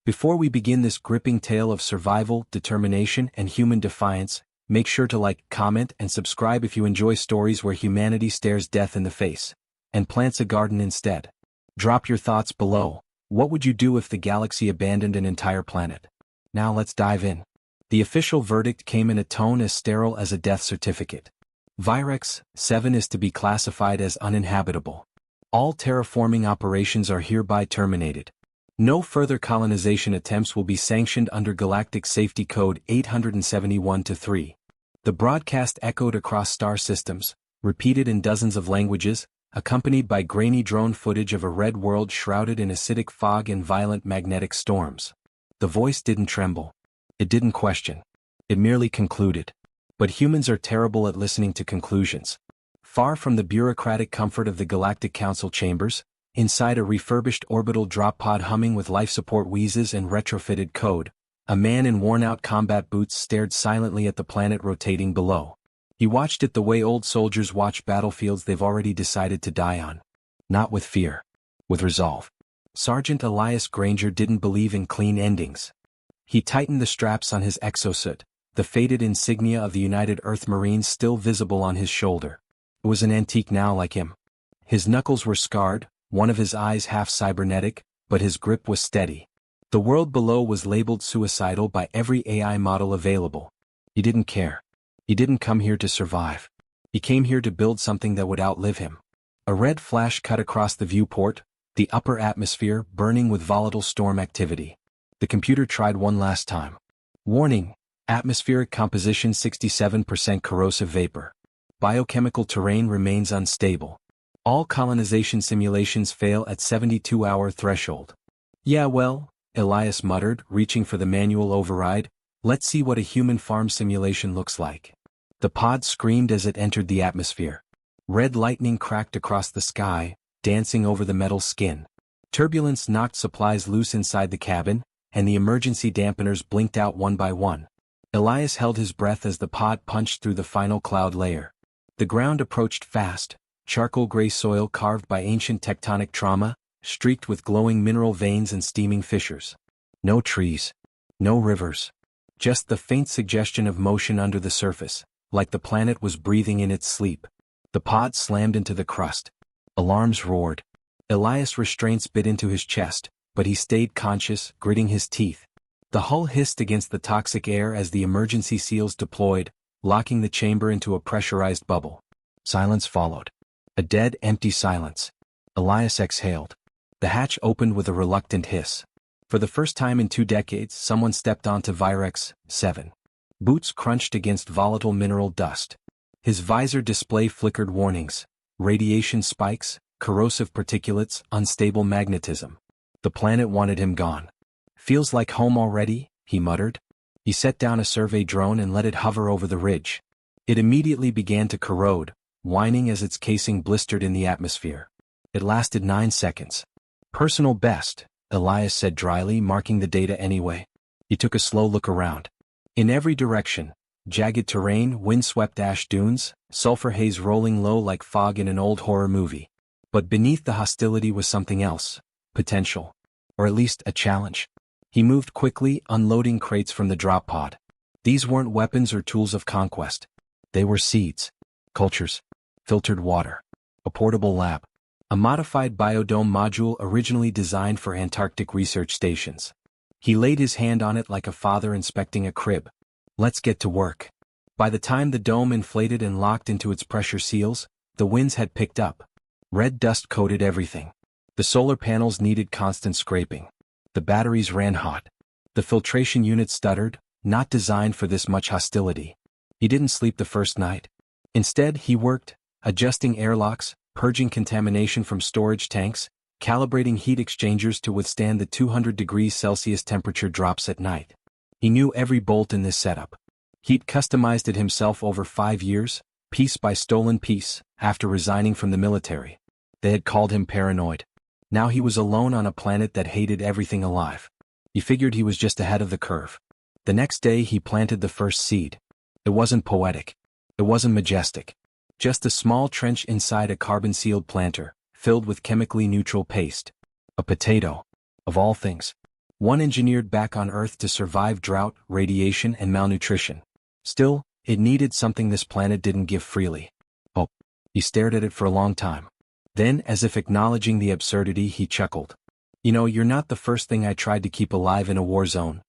Before we begin this gripping tale of survival, determination, and human defiance, make sure to like, comment, and subscribe if you enjoy stories where humanity stares death in the face and plants a garden instead. Drop your thoughts below. What would you do if the galaxy abandoned an entire planet? Now let's dive in. The official verdict came in a tone as sterile as a death certificate. Virex 7 is to be classified as uninhabitable. All terraforming operations are hereby terminated. No further colonization attempts will be sanctioned under Galactic Safety Code 871-3. The broadcast echoed across star systems, repeated in dozens of languages, accompanied by grainy drone footage of a red world shrouded in acidic fog and violent magnetic storms. The voice didn't tremble. It didn't question. It merely concluded. But humans are terrible at listening to conclusions. Far from the bureaucratic comfort of the Galactic Council chambers, inside a refurbished orbital drop pod humming with life support wheezes and retrofitted code, a man in worn-out combat boots stared silently at the planet rotating below. He watched it the way old soldiers watch battlefields they've already decided to die on. Not with fear. With resolve. Sergeant Elias Granger didn't believe in clean endings. He tightened the straps on his exosuit, the faded insignia of the United Earth Marines still visible on his shoulder. It was an antique now like him. His knuckles were scarred, one of his eyes half cybernetic, but his grip was steady. The world below was labeled suicidal by every AI model available. He didn't care. He didn't come here to survive. He came here to build something that would outlive him. A red flash cut across the viewport, the upper atmosphere burning with volatile storm activity. The computer tried one last time. Warning: atmospheric composition 67% corrosive vapor. Biochemical terrain remains unstable. All colonization simulations fail at 72-hour threshold. Yeah, well, Elias muttered, reaching for the manual override, let's see what a human farm simulation looks like. The pod screamed as it entered the atmosphere. Red lightning cracked across the sky, dancing over the metal skin. Turbulence knocked supplies loose inside the cabin, and the emergency dampeners blinked out one by one. Elias held his breath as the pod punched through the final cloud layer. The ground approached fast, charcoal gray soil carved by ancient tectonic trauma, streaked with glowing mineral veins and steaming fissures. No trees. No rivers. Just the faint suggestion of motion under the surface, like the planet was breathing in its sleep. The pod slammed into the crust. Alarms roared. Elias' restraints bit into his chest, but he stayed conscious, gritting his teeth. The hull hissed against the toxic air as the emergency seals deployed, locking the chamber into a pressurized bubble. Silence followed. A dead, empty silence. Elias exhaled. The hatch opened with a reluctant hiss. For the first time in 2 decades, someone stepped onto Virex 7. Boots crunched against volatile mineral dust. His visor display flickered warnings. Radiation spikes, corrosive particulates, unstable magnetism. The planet wanted him gone. Feels like home already, he muttered. He set down a survey drone and let it hover over the ridge. It immediately began to corrode, whining as its casing blistered in the atmosphere. It lasted 9 seconds. Personal best, Elias said dryly, marking the data anyway. He took a slow look around. In every direction, jagged terrain, windswept ash dunes, sulfur haze rolling low like fog in an old horror movie. But beneath the hostility was something else. Potential. Or at least a challenge. He moved quickly, unloading crates from the drop pod. These weren't weapons or tools of conquest. They were seeds. Cultures. Filtered water. A portable lab. A modified biodome module originally designed for Antarctic research stations. He laid his hand on it like a father inspecting a crib. Let's get to work. By the time the dome inflated and locked into its pressure seals, the winds had picked up. Red dust coated everything. The solar panels needed constant scraping. The batteries ran hot. The filtration unit stuttered, not designed for this much hostility. He didn't sleep the first night. Instead, he worked, adjusting airlocks, purging contamination from storage tanks, calibrating heat exchangers to withstand the 200 degrees Celsius temperature drops at night. He knew every bolt in this setup. He'd customized it himself over 5 years, piece by stolen piece, after resigning from the military. They had called him paranoid. Now he was alone on a planet that hated everything alive. He figured he was just ahead of the curve. The next day he planted the first seed. It wasn't poetic. It wasn't majestic. Just a small trench inside a carbon-sealed planter, filled with chemically neutral paste. A potato. Of all things. one engineered back on Earth to survive drought, radiation, and malnutrition. Still, it needed something this planet didn't give freely. Hope. He stared at it for a long time. Then, as if acknowledging the absurdity, he chuckled. You know, you're not the first thing I tried to keep alive in a war zone.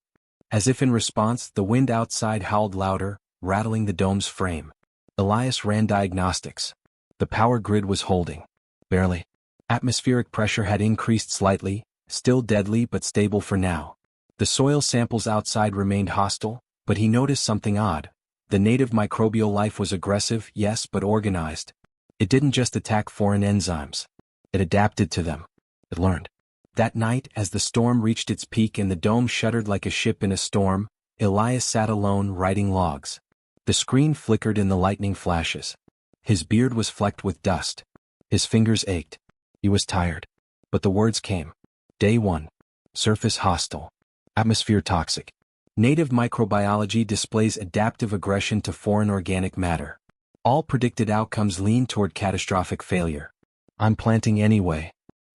As if in response, the wind outside howled louder, rattling the dome's frame. Elias ran diagnostics. The power grid was holding. Barely. Atmospheric pressure had increased slightly, still deadly but stable for now. The soil samples outside remained hostile, but he noticed something odd. The native microbial life was aggressive, yes, but organized. It didn't just attack foreign enzymes. It adapted to them. It learned. That night, as the storm reached its peak and the dome shuddered like a ship in a storm, Elias sat alone writing logs. The screen flickered in the lightning flashes. His beard was flecked with dust. His fingers ached. He was tired. But the words came. Day 1. Surface hostile. Atmosphere toxic. Native microbiology displays adaptive aggression to foreign organic matter. All predicted outcomes lean toward catastrophic failure. I'm planting anyway.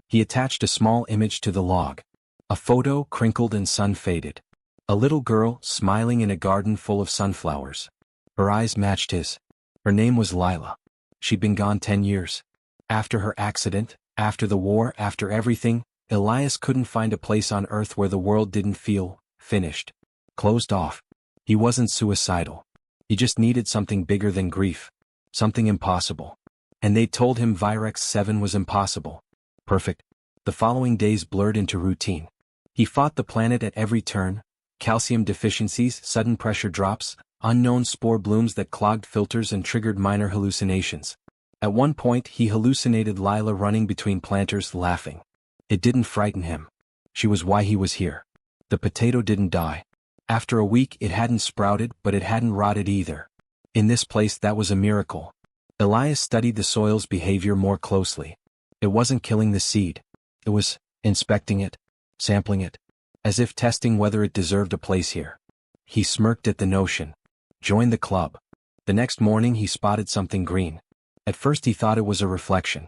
He attached a small image to the log. A photo, crinkled and sun-faded. A little girl, smiling in a garden full of sunflowers. Her eyes matched his. Her name was Lila. She'd been gone 10 years. After her accident, after the war, after everything, Elias couldn't find a place on Earth where the world didn't feel finished. Closed off. He wasn't suicidal. He just needed something bigger than grief. Something impossible. And they told him Virex 7 was impossible. Perfect. The following days blurred into routine. He fought the planet at every turn. Calcium deficiencies, sudden pressure drops, unknown spore blooms that clogged filters and triggered minor hallucinations. At one point he hallucinated Lila running between planters laughing. It didn't frighten him. She was why he was here. The potato didn't die. After a week it hadn't sprouted, but it hadn't rotted either. In this place that was a miracle. Elias studied the soil's behavior more closely. It wasn't killing the seed. It was inspecting it, sampling it, as if testing whether it deserved a place here. He smirked at the notion. Join the club. The next morning he spotted something green. At first he thought it was a reflection.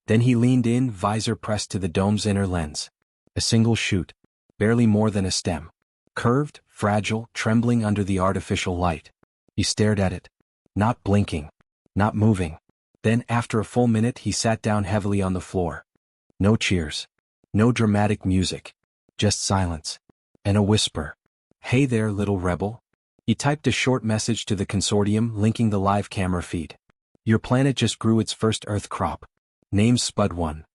Then he leaned in, visor pressed to the dome's inner lens. A single shoot. Barely more than a stem. Curved, fragile, trembling under the artificial light. He stared at it. Not blinking. Not moving. Then, after a full minute, he sat down heavily on the floor. No cheers. No dramatic music. Just silence. And a whisper. Hey there, little rebel. He typed a short message to the consortium linking the live camera feed. Your planet just grew its first Earth crop. Name's Spud 1.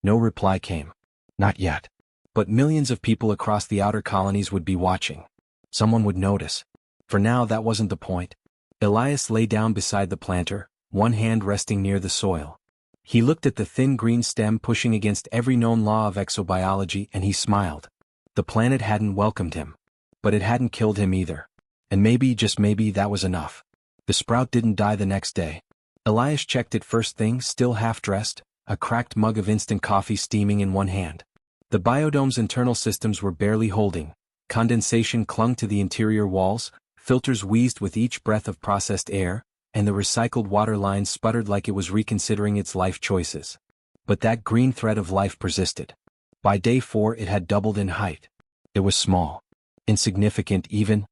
No reply came. Not yet. But millions of people across the outer colonies would be watching. Someone would notice. For now that wasn't the point. Elias lay down beside the planter, one hand resting near the soil. He looked at the thin green stem pushing against every known law of exobiology and he smiled. The planet hadn't welcomed him. But it hadn't killed him either. And maybe, just maybe, that was enough. The sprout didn't die the next day. Elias checked it first thing, still half-dressed, a cracked mug of instant coffee steaming in one hand. The biodome's internal systems were barely holding. Condensation clung to the interior walls, filters wheezed with each breath of processed air, and the recycled water line sputtered like it was reconsidering its life choices. But that green thread of life persisted. By day 4 it had doubled in height. It was small. Insignificant even.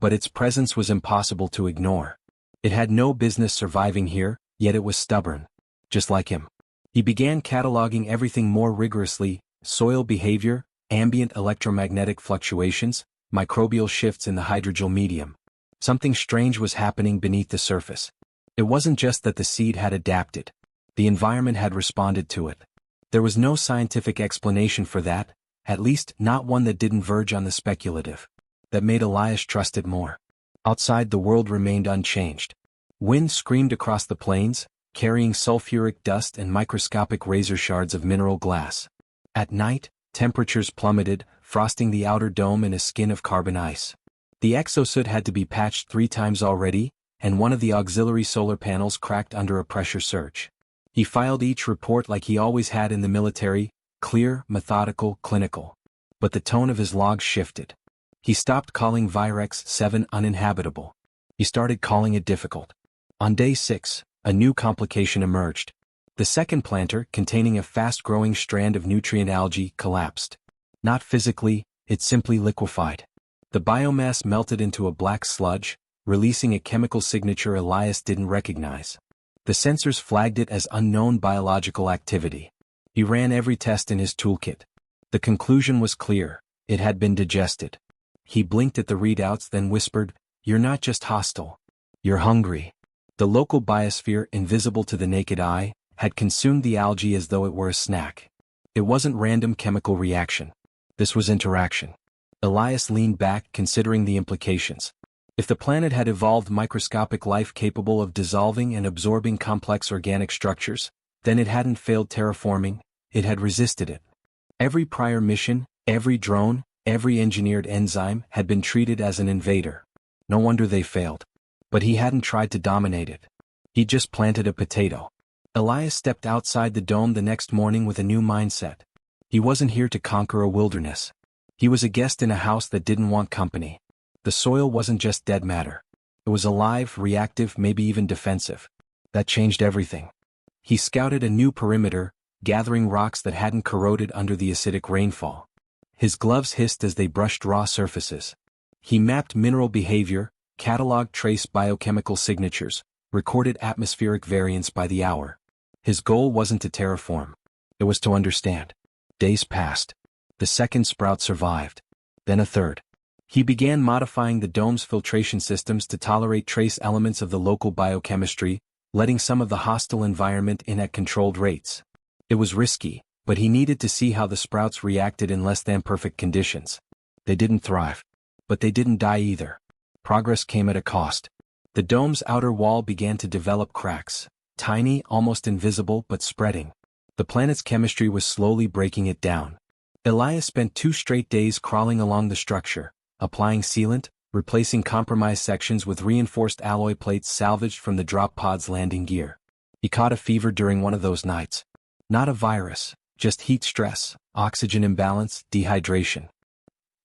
But its presence was impossible to ignore. It had no business surviving here, yet it was stubborn. Just like him. He began cataloging everything more rigorously: soil behavior, ambient electromagnetic fluctuations, microbial shifts in the hydrogel medium. Something strange was happening beneath the surface. It wasn't just that the seed had adapted. The environment had responded to it. There was no scientific explanation for that, at least not one that didn't verge on the speculative. That made Elias trust it more. Outside the world remained unchanged. Wind screamed across the plains, carrying sulfuric dust and microscopic razor shards of mineral glass. At night, temperatures plummeted, frosting the outer dome in a skin of carbon ice. The exosuit had to be patched 3 times already, and one of the auxiliary solar panels cracked under a pressure surge. He filed each report like he always had in the military, clear, methodical, clinical. But the tone of his logs shifted. He stopped calling Virex 7 uninhabitable. He started calling it difficult. On day 6, a new complication emerged. The second planter, containing a fast-growing strand of nutrient algae, collapsed. Not physically, it simply liquefied. The biomass melted into a black sludge, releasing a chemical signature Elias didn't recognize. The sensors flagged it as unknown biological activity. He ran every test in his toolkit. The conclusion was clear: it had been digested. He blinked at the readouts, then whispered, "You're not just hostile. You're hungry." The local biosphere, invisible to the naked eye, had consumed the algae as though it were a snack. It wasn't random chemical reaction. This was interaction. Elias leaned back, considering the implications. If the planet had evolved microscopic life capable of dissolving and absorbing complex organic structures, then it hadn't failed terraforming, it had resisted it. Every prior mission, every drone, every engineered enzyme had been treated as an invader. No wonder they failed. But he hadn't tried to dominate it. He just planted a potato. Elias stepped outside the dome the next morning with a new mindset. He wasn't here to conquer a wilderness. He was a guest in a house that didn't want company. The soil wasn't just dead matter. It was alive, reactive, maybe even defensive. That changed everything. He scouted a new perimeter, gathering rocks that hadn't corroded under the acidic rainfall. His gloves hissed as they brushed raw surfaces. He mapped mineral behavior, cataloged trace biochemical signatures, recorded atmospheric variance by the hour. His goal wasn't to terraform. It was to understand. Days passed. The second sprout survived. Then a third. He began modifying the dome's filtration systems to tolerate trace elements of the local biochemistry, letting some of the hostile environment in at controlled rates. It was risky, but he needed to see how the sprouts reacted in less than perfect conditions. They didn't thrive. But they didn't die either. Progress came at a cost. The dome's outer wall began to develop cracks, tiny, almost invisible, but spreading. The planet's chemistry was slowly breaking it down. Elias spent 2 straight days crawling along the structure, applying sealant, replacing compromised sections with reinforced alloy plates salvaged from the drop pod's landing gear. He caught a fever during one of those nights. Not a virus, just heat stress, oxygen imbalance, dehydration.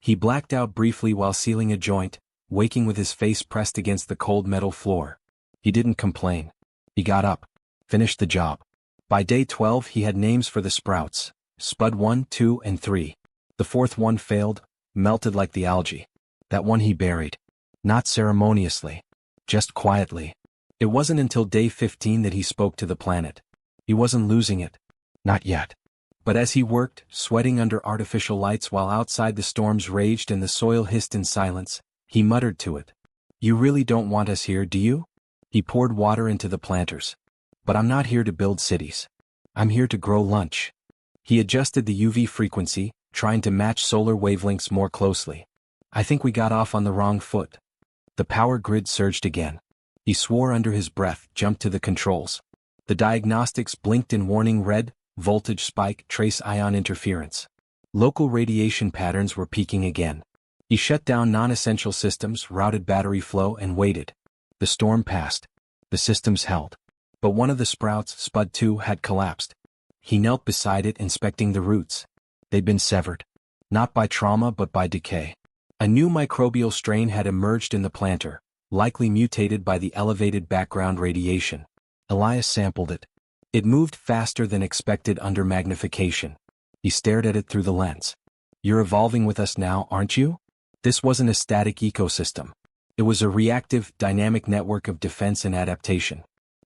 He blacked out briefly while sealing a joint, waking with his face pressed against the cold metal floor. He didn't complain. He got up, finished the job. By day 12 he had names for the sprouts: Spud 1, 2, and 3. The fourth one failed, melted like the algae. That one he buried. Not ceremoniously. Just quietly. It wasn't until day 15 that he spoke to the planet. He wasn't losing it. Not yet. But as he worked, sweating under artificial lights while outside the storms raged and the soil hissed in silence, he muttered to it. "You really don't want us here, do you?" He poured water into the planters. "But I'm not here to build cities. I'm here to grow lunch." He adjusted the UV frequency, trying to match solar wavelengths more closely. "I think we got off on the wrong foot." The power grid surged again. He swore under his breath, jumped to the controls. The diagnostics blinked in warning red: voltage spike, trace ion interference. Local radiation patterns were peaking again. He shut down non-essential systems, routed battery flow, and waited. The storm passed. The systems held. But one of the sprouts, Spud 2, had collapsed. He knelt beside it, inspecting the roots. They'd been severed. Not by trauma but by decay. A new microbial strain had emerged in the planter, likely mutated by the elevated background radiation. Elias sampled it. It moved faster than expected under magnification. He stared at it through the lens. "You're evolving with us now, aren't you?" This wasn't a static ecosystem. It was a reactive, dynamic network of defense and adaptation.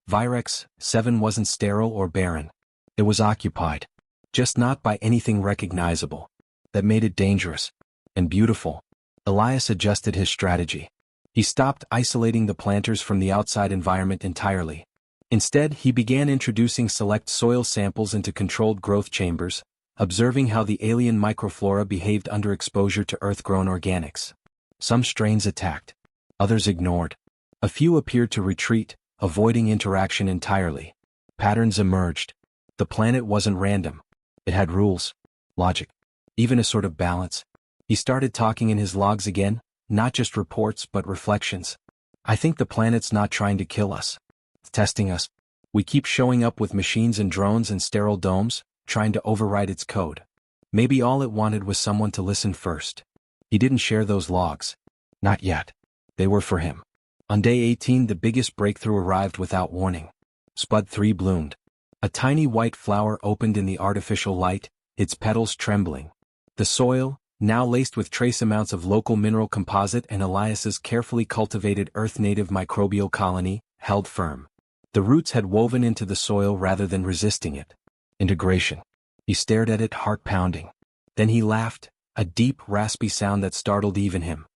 Virex 7 wasn't sterile or barren. It was occupied. Just not by anything recognizable. That made it dangerous. And beautiful. Elias adjusted his strategy. He stopped isolating the planters from the outside environment entirely. Instead, he began introducing select soil samples into controlled growth chambers, observing how the alien microflora behaved under exposure to earth-grown organics. Some strains attacked. Others ignored. A few appeared to retreat, avoiding interaction entirely. Patterns emerged. The planet wasn't random. It had rules, logic, even a sort of balance. He started talking in his logs again, not just reports but reflections. "I think the planet's not trying to kill us. It's testing us. We keep showing up with machines and drones and sterile domes, trying to override its code. Maybe all it wanted was someone to listen first." He didn't share those logs. Not yet. They were for him. On day 18 the biggest breakthrough arrived without warning. Spud 3 bloomed. A tiny white flower opened in the artificial light, its petals trembling. The soil, now laced with trace amounts of local mineral composite, and Elias's carefully cultivated Earth-native microbial colony, held firm. The roots had woven into the soil rather than resisting it. Integration. He stared at it, heart pounding. Then he laughed, a deep, raspy sound that startled even him.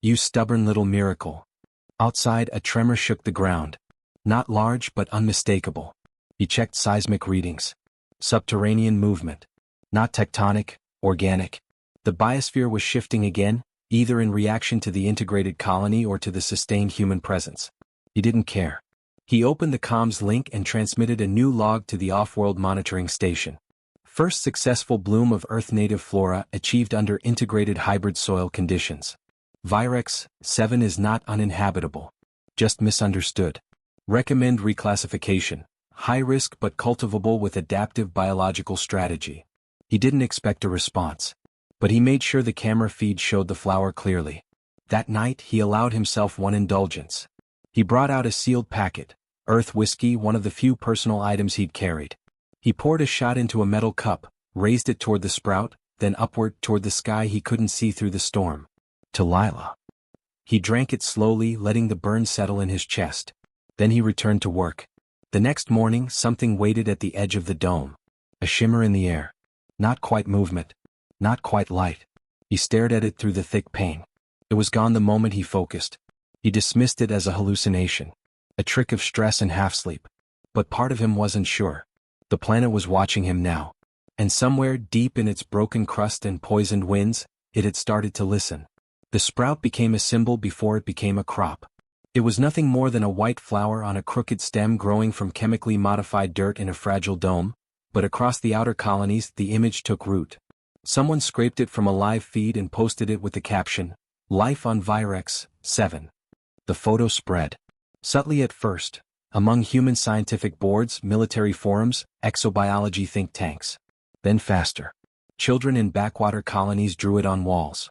"You stubborn little miracle." Outside, a tremor shook the ground. Not large but unmistakable. He checked seismic readings. Subterranean movement. Not tectonic, organic. The biosphere was shifting again, either in reaction to the integrated colony or to the sustained human presence. He didn't care. He opened the comms link and transmitted a new log to the off-world monitoring station. First successful bloom of Earth-native flora achieved under integrated hybrid soil conditions. Virex 7 is not uninhabitable. Just misunderstood. Recommend reclassification. High risk but cultivable with adaptive biological strategy. He didn't expect a response. But he made sure the camera feed showed the flower clearly. That night he allowed himself one indulgence. He brought out a sealed packet, Earth whiskey, one of the few personal items he'd carried. He poured a shot into a metal cup, raised it toward the sprout, then upward toward the sky he couldn't see through the storm. To Lila. He drank it slowly, letting the burn settle in his chest. Then he returned to work. The next morning something waited at the edge of the dome. A shimmer in the air. Not quite movement. Not quite light. He stared at it through the thick pain. It was gone the moment he focused. He dismissed it as a hallucination. A trick of stress and half-sleep. But part of him wasn't sure. The planet was watching him now. And somewhere deep in its broken crust and poisoned winds, it had started to listen. The sprout became a symbol before it became a crop. It was nothing more than a white flower on a crooked stem growing from chemically modified dirt in a fragile dome, but across the outer colonies the image took root. Someone scraped it from a live feed and posted it with the caption, "Life on Virex 7. The photo spread. Subtly at first, among human scientific boards, military forums, exobiology think tanks. Then faster. Children in backwater colonies drew it on walls.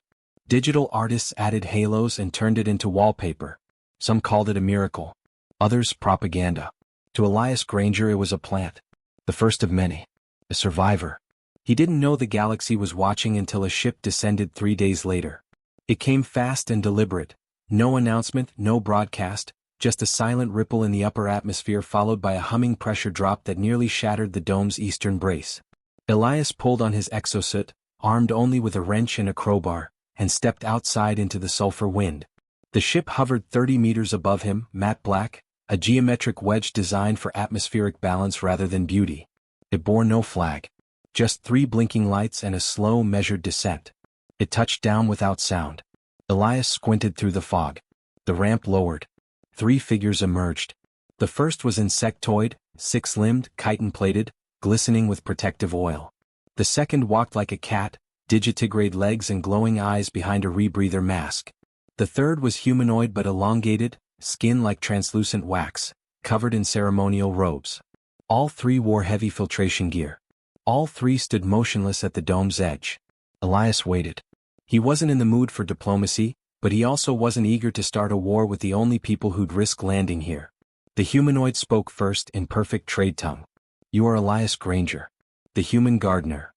Digital artists added halos and turned it into wallpaper. Some called it a miracle. Others propaganda. To Elias Granger it was a plant. The first of many. A survivor. He didn't know the galaxy was watching until a ship descended 3 days later. It came fast and deliberate. No announcement, no broadcast, just a silent ripple in the upper atmosphere followed by a humming pressure drop that nearly shattered the dome's eastern brace. Elias pulled on his exosuit, armed only with a wrench and a crowbar, and stepped outside into the sulfur wind. The ship hovered 30 meters above him, matte black, a geometric wedge designed for atmospheric balance rather than beauty. It bore no flag. Just 3 blinking lights and a slow, measured descent. It touched down without sound. Elias squinted through the fog. The ramp lowered. 3 figures emerged. The first was insectoid, 6-limbed, chitin-plated, glistening with protective oil. The second walked like a cat, digitigrade legs and glowing eyes behind a rebreather mask. The third was humanoid but elongated, skin like translucent wax, covered in ceremonial robes. All 3 wore heavy filtration gear. All 3 stood motionless at the dome's edge. Elias waited. He wasn't in the mood for diplomacy, but he also wasn't eager to start a war with the only people who'd risk landing here. The humanoid spoke first in perfect trade tongue. "You are Elias Granger, the human gardener."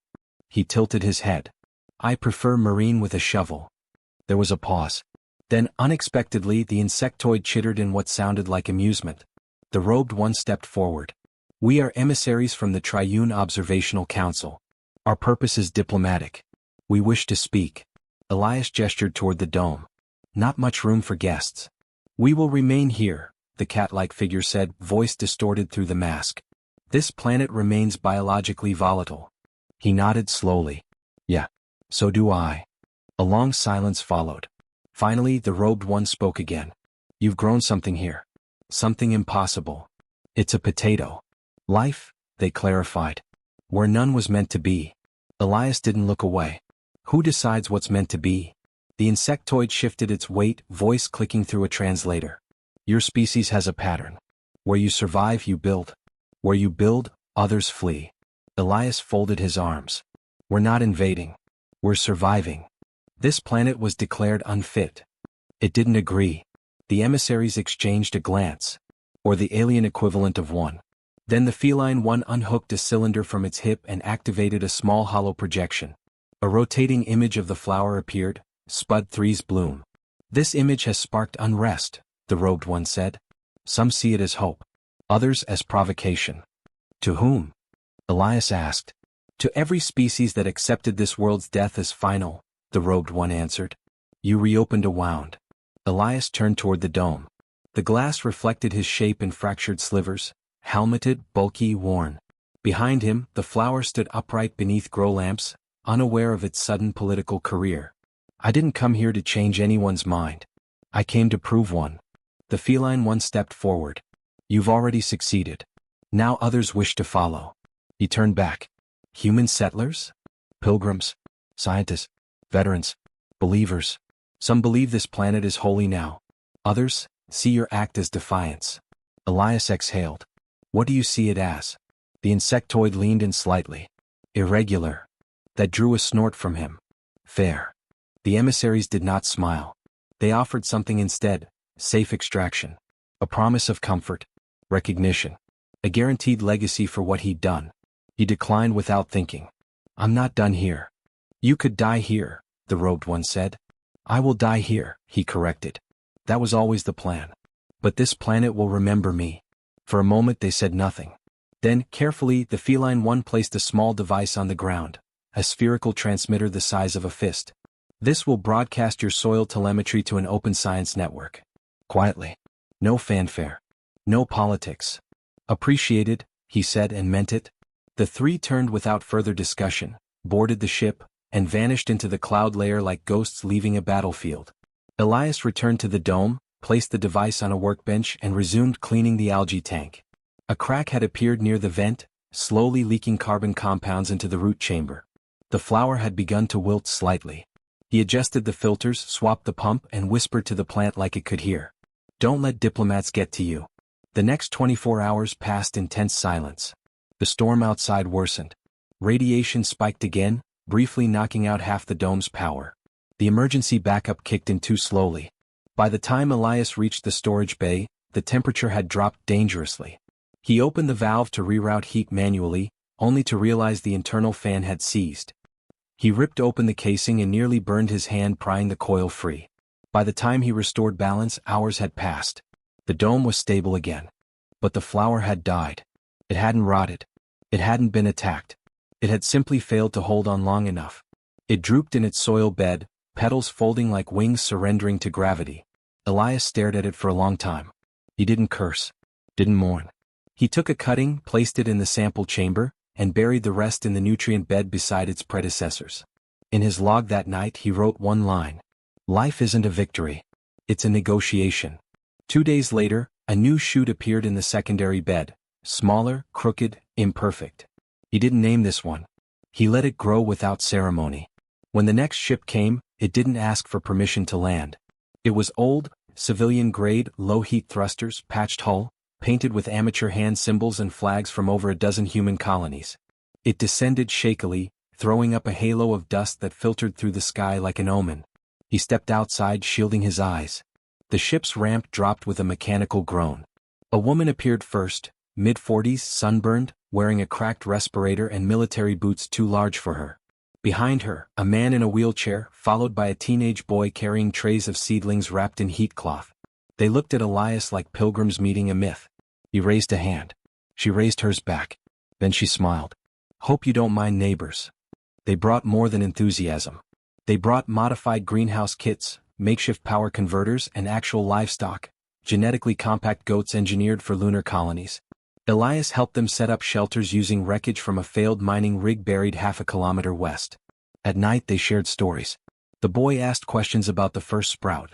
He tilted his head. "I prefer marine with a shovel." There was a pause. Then, unexpectedly, the insectoid chittered in what sounded like amusement. The robed one stepped forward. "We are emissaries from the Triune Observational Council. Our purpose is diplomatic. We wish to speak." Elias gestured toward the dome. "Not much room for guests." "We will remain here," the cat-like figure said, voice distorted through the mask. "This planet remains biologically volatile." He nodded slowly. "Yeah. So do I." A long silence followed. Finally, the robed one spoke again. "You've grown something here. Something impossible. It's a potato. Life," they clarified. "Where none was meant to be." Elias didn't look away. "Who decides what's meant to be?" The insectoid shifted its weight, voice clicking through a translator. "Your species has a pattern. Where you survive, you build. Where you build, others flee." Elias folded his arms. "We're not invading. We're surviving." This planet was declared unfit. It didn't agree. The emissaries exchanged a glance. Or the alien equivalent of one. Then the feline one unhooked a cylinder from its hip and activated a small hollow projection. A rotating image of the flower appeared, Spud 3's bloom. This image has sparked unrest, the robed one said. Some see it as hope. Others as provocation. To whom? Elias asked. To every species that accepted this world's death as final, the robed one answered. You reopened a wound. Elias turned toward the dome. The glass reflected his shape in fractured slivers, helmeted, bulky, worn. Behind him, the flower stood upright beneath grow lamps, unaware of its sudden political career. I didn't come here to change anyone's mind. I came to prove one. The feline one stepped forward. You've already succeeded. Now others wish to follow. He turned back. Human settlers? Pilgrims? Scientists? Veterans? Believers? Some believe this planet is holy now. Others see your act as defiance. Elias exhaled. What do you see it as? The insectoid leaned in slightly. Irregular. That drew a snort from him. Fair. The emissaries did not smile. They offered something instead, safe extraction. A promise of comfort. Recognition. A guaranteed legacy for what he'd done. He declined without thinking. I'm not done here. You could die here, the robed one said. I will die here, he corrected. That was always the plan. But this planet will remember me. For a moment they said nothing. Then, carefully, the feline one placed a small device on the ground, a spherical transmitter the size of a fist. This will broadcast your soil telemetry to an open science network. Quietly. No fanfare. No politics. Appreciated, he said and meant it. The three turned without further discussion, boarded the ship, and vanished into the cloud layer like ghosts leaving a battlefield. Elias returned to the dome, placed the device on a workbench and resumed cleaning the algae tank. A crack had appeared near the vent, slowly leaking carbon compounds into the root chamber. The flower had begun to wilt slightly. He adjusted the filters, swapped the pump, and whispered to the plant like it could hear. Don't let diplomats get to you. The next 24 hours passed in tense silence. The storm outside worsened. Radiation spiked again, briefly knocking out half the dome's power. The emergency backup kicked in too slowly. By the time Elias reached the storage bay, the temperature had dropped dangerously. He opened the valve to reroute heat manually, only to realize the internal fan had seized. He ripped open the casing and nearly burned his hand prying the coil free. By the time he restored balance, hours had passed. The dome was stable again. But the flower had died. It hadn't rotted. It hadn't been attacked. It had simply failed to hold on long enough. It drooped in its soil bed, petals folding like wings surrendering to gravity. Elias stared at it for a long time. He didn't curse. Didn't mourn. He took a cutting, placed it in the sample chamber, and buried the rest in the nutrient bed beside its predecessors. In his log that night he wrote one line. Life isn't a victory. It's a negotiation. 2 days later, a new shoot appeared in the secondary bed, smaller, crooked, imperfect. He didn't name this one. He let it grow without ceremony. When the next ship came, it didn't ask for permission to land. It was old, civilian-grade, low-heat thrusters, patched hull, painted with amateur hand symbols and flags from over a dozen human colonies. It descended shakily, throwing up a halo of dust that filtered through the sky like an omen. He stepped outside, shielding his eyes. The ship's ramp dropped with a mechanical groan. A woman appeared first, mid-40s, sunburned, wearing a cracked respirator and military boots too large for her. Behind her, a man in a wheelchair, followed by a teenage boy carrying trays of seedlings wrapped in heat cloth. They looked at Elias like pilgrims meeting a myth. He raised a hand. She raised hers back. Then she smiled. Hope you don't mind, neighbors. They brought more than enthusiasm. They brought modified greenhouse kits, makeshift power converters, and actual livestock, genetically compact goats engineered for lunar colonies. Elias helped them set up shelters using wreckage from a failed mining rig buried half a kilometer west. At night they shared stories. The boy asked questions about the first sprout.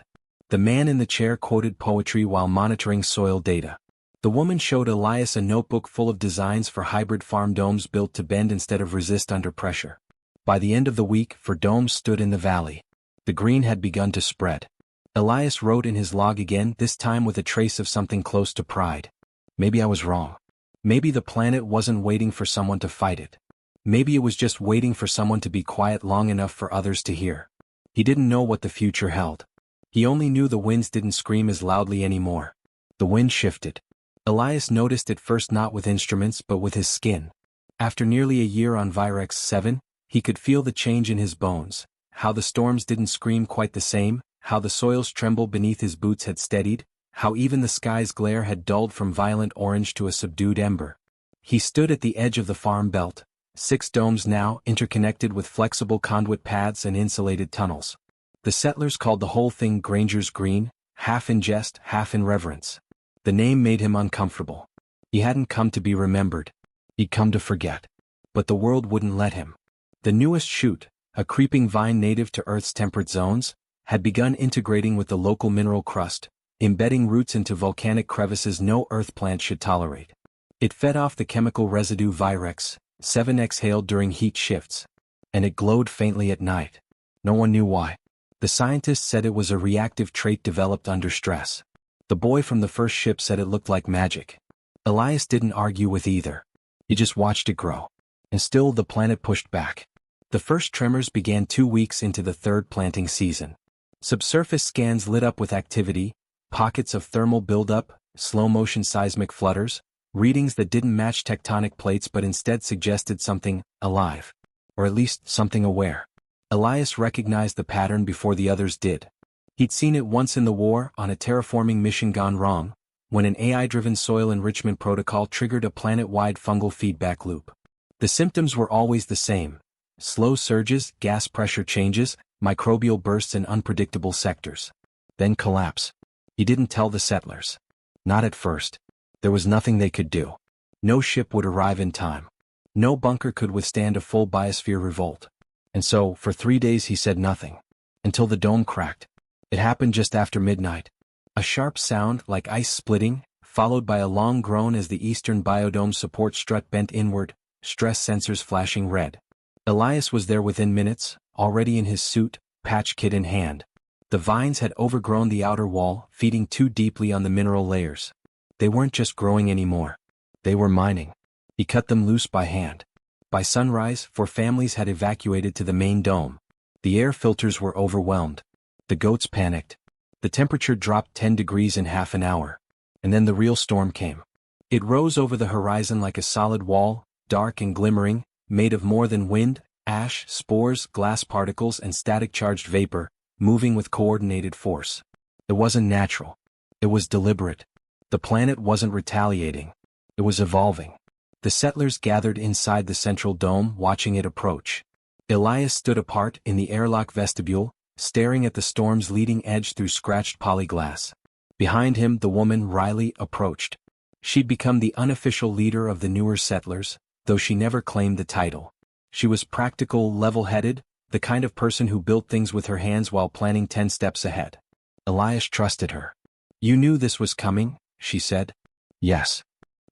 The man in the chair quoted poetry while monitoring soil data. The woman showed Elias a notebook full of designs for hybrid farm domes built to bend instead of resist under pressure. By the end of the week, four domes stood in the valley. The green had begun to spread. Elias wrote in his log again, this time with a trace of something close to pride. Maybe I was wrong. Maybe the planet wasn't waiting for someone to fight it. Maybe it was just waiting for someone to be quiet long enough for others to hear. He didn't know what the future held. He only knew the winds didn't scream as loudly anymore. The wind shifted. Elias noticed it first not with instruments but with his skin. After nearly a year on Virex 7, He could feel the change in his bones, how the storms didn't scream quite the same, how the soil's tremble beneath his boots had steadied, how even the sky's glare had dulled from violent orange to a subdued ember. He stood at the edge of the farm belt, 6 domes now interconnected with flexible conduit paths and insulated tunnels. The settlers called the whole thing Granger's Green, half in jest, half in reverence. The name made him uncomfortable. He hadn't come to be remembered. He'd come to forget. But the world wouldn't let him. The newest shoot, a creeping vine native to Earth's temperate zones, had begun integrating with the local mineral crust, embedding roots into volcanic crevices no Earth plant should tolerate. It fed off the chemical residue Virex, 7 exhaled during heat shifts. And it glowed faintly at night. No one knew why. The scientists said it was a reactive trait developed under stress. The boy from the first ship said it looked like magic. Elias didn't argue with either. He just watched it grow. And still the planet pushed back. The first tremors began 2 weeks into the 3rd planting season. Subsurface scans lit up with activity, pockets of thermal buildup, slow-motion seismic flutters, readings that didn't match tectonic plates but instead suggested something alive. Or at least something aware. Elias recognized the pattern before the others did. He'd seen it once in the war on a terraforming mission gone wrong, when an AI-driven soil enrichment protocol triggered a planet-wide fungal feedback loop. The symptoms were always the same: slow surges, gas pressure changes, microbial bursts in unpredictable sectors. Then collapse. He didn't tell the settlers. Not at first. There was nothing they could do. No ship would arrive in time. No bunker could withstand a full biosphere revolt. And so, for 3 days he said nothing. Until the dome cracked. It happened just after midnight. A sharp sound like ice splitting, followed by a long groan as the eastern biodome support strut bent inward, stress sensors flashing red. Elias was there within minutes, already in his suit, patch kit in hand. The vines had overgrown the outer wall, feeding too deeply on the mineral layers. They weren't just growing anymore. They were mining. He cut them loose by hand. By sunrise, 4 families had evacuated to the main dome. The air filters were overwhelmed. The goats panicked. The temperature dropped 10 degrees in half an hour. And then the real storm came. It rose over the horizon like a solid wall, dark and glimmering, made of more than wind, ash, spores, glass particles and static-charged vapor, moving with coordinated force. It wasn't natural. It was deliberate. The planet wasn't retaliating. It was evolving. The settlers gathered inside the central dome, watching it approach. Elias stood apart in the airlock vestibule, staring at the storm's leading edge through scratched polyglass. Behind him, the woman, Riley, approached. She'd become the unofficial leader of the newer settlers, though she never claimed the title. She was practical, level-headed, the kind of person who built things with her hands while planning 10 steps ahead. Elias trusted her. "You knew this was coming," she said. "Yes."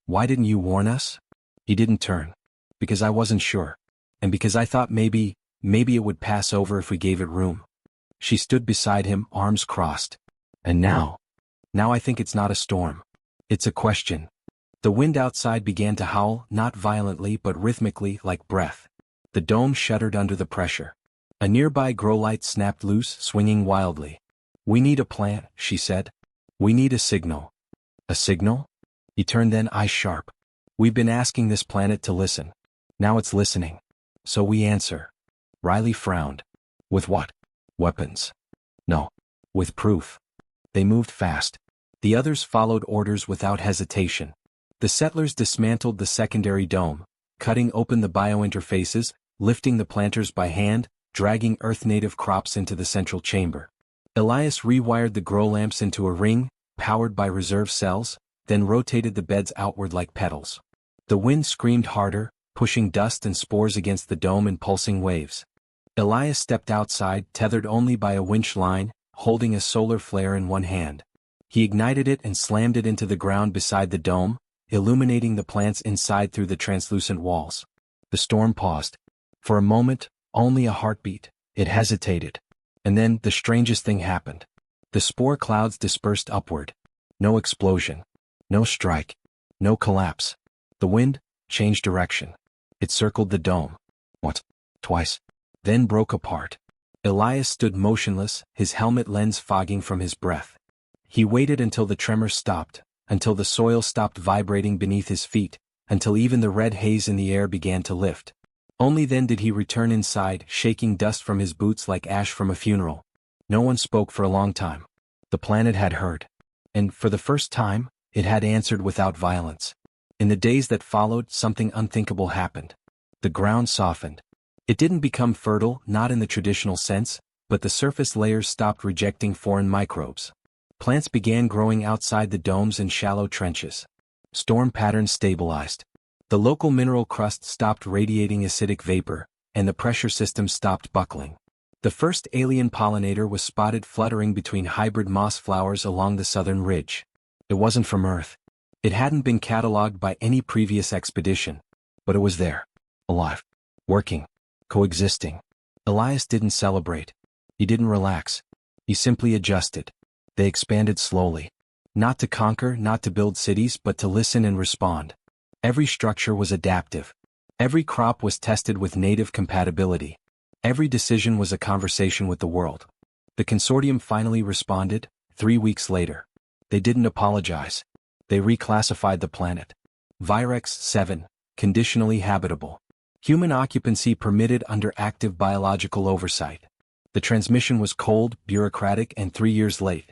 "Why didn't you warn us?" He didn't turn. "Because I wasn't sure. And because I thought maybe it would pass over if we gave it room." She stood beside him, arms crossed. "And now I think it's not a storm. It's a question." The wind outside began to howl, not violently but rhythmically, like breath. The dome shuddered under the pressure. A nearby grow light snapped loose, swinging wildly. "We need a plan," she said. "We need a signal." "A signal?" He turned then, eyes sharp. "We've been asking this planet to listen. Now it's listening. So we answer." Riley frowned. "With what? Weapons?" "No. With proof." They moved fast. The others followed orders without hesitation. The settlers dismantled the secondary dome, cutting open the biointerfaces, lifting the planters by hand, dragging Earth-native crops into the central chamber. Elias rewired the grow lamps into a ring, powered by reserve cells, then rotated the beds outward like petals. The wind screamed harder, pushing dust and spores against the dome in pulsing waves. Elias stepped outside, tethered only by a winch line, holding a solar flare in one hand. He ignited it and slammed it into the ground beside the dome, illuminating the plants inside through the translucent walls. The storm paused. For a moment, only a heartbeat. It hesitated. And then the strangest thing happened. The spore clouds dispersed upward. No explosion. No strike. No collapse. The wind changed direction. It circled the dome. Once. Twice. Then broke apart. Elias stood motionless, his helmet lens fogging from his breath. He waited until the tremor stopped, until the soil stopped vibrating beneath his feet, until even the red haze in the air began to lift. Only then did he return inside, shaking dust from his boots like ash from a funeral. No one spoke for a long time. The planet had heard. And, for the first time, it had answered without violence. In the days that followed, something unthinkable happened. The ground softened. It didn't become fertile, not in the traditional sense, but the surface layers stopped rejecting foreign microbes. Plants began growing outside the domes and shallow trenches. Storm patterns stabilized. The local mineral crust stopped radiating acidic vapor, and the pressure system stopped buckling. The first alien pollinator was spotted fluttering between hybrid moss flowers along the southern ridge. It wasn't from Earth. It hadn't been catalogued by any previous expedition. But it was there. Alive. Working. Coexisting. Elias didn't celebrate. He didn't relax. He simply adjusted. They expanded slowly. Not to conquer, not to build cities, but to listen and respond. Every structure was adaptive. Every crop was tested with native compatibility. Every decision was a conversation with the world. The consortium finally responded, 3 weeks later. They didn't apologize. They reclassified the planet. Virex 7, conditionally habitable. Human occupancy permitted under active biological oversight. The transmission was cold, bureaucratic, and 3 years late.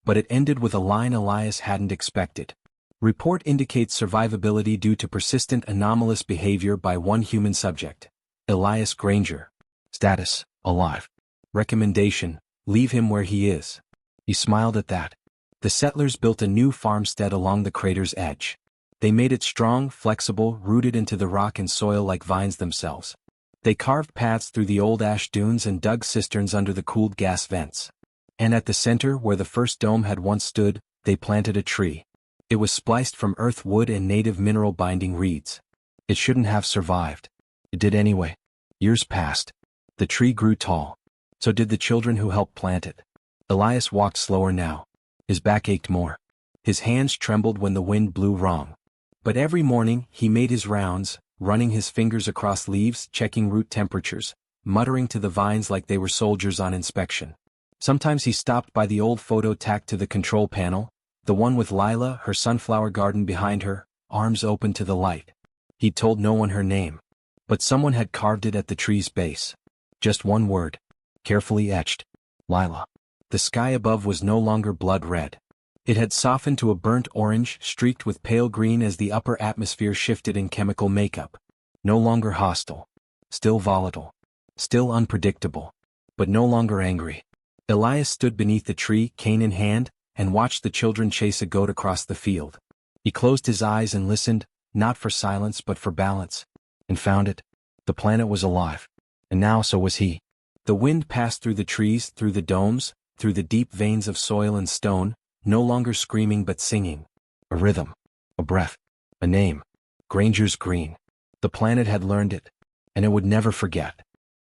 But it ended with a line Elias hadn't expected. Report indicates survivability due to persistent anomalous behavior by one human subject. Elias Granger. Status: alive. Recommendation: leave him where he is. He smiled at that. The settlers built a new farmstead along the crater's edge. They made it strong, flexible, rooted into the rock and soil like vines themselves. They carved paths through the old ash dunes and dug cisterns under the cooled gas vents. And at the center, where the first dome had once stood, they planted a tree. It was spliced from earth wood and native mineral-binding reeds. It shouldn't have survived. It did anyway. Years passed. The tree grew tall. So did the children who helped plant it. Elias walked slower now. His back ached more. His hands trembled when the wind blew wrong. But every morning, he made his rounds, running his fingers across leaves, checking root temperatures, muttering to the vines like they were soldiers on inspection. Sometimes he stopped by the old photo tacked to the control panel, the one with Lila, her sunflower garden behind her, arms open to the light. He'd told no one her name. But someone had carved it at the tree's base. Just one word. Carefully etched. Lila. The sky above was no longer blood red. It had softened to a burnt orange, streaked with pale green as the upper atmosphere shifted in chemical makeup. No longer hostile. Still volatile. Still unpredictable. But no longer angry. Elias stood beneath the tree, cane in hand, and watched the children chase a goat across the field. He closed his eyes and listened, not for silence but for balance. And found it. The planet was alive. And now so was he. The wind passed through the trees, through the domes, through the deep veins of soil and stone, no longer screaming but singing. A rhythm. A breath. A name. Granger's Green. The planet had learned it. And it would never forget.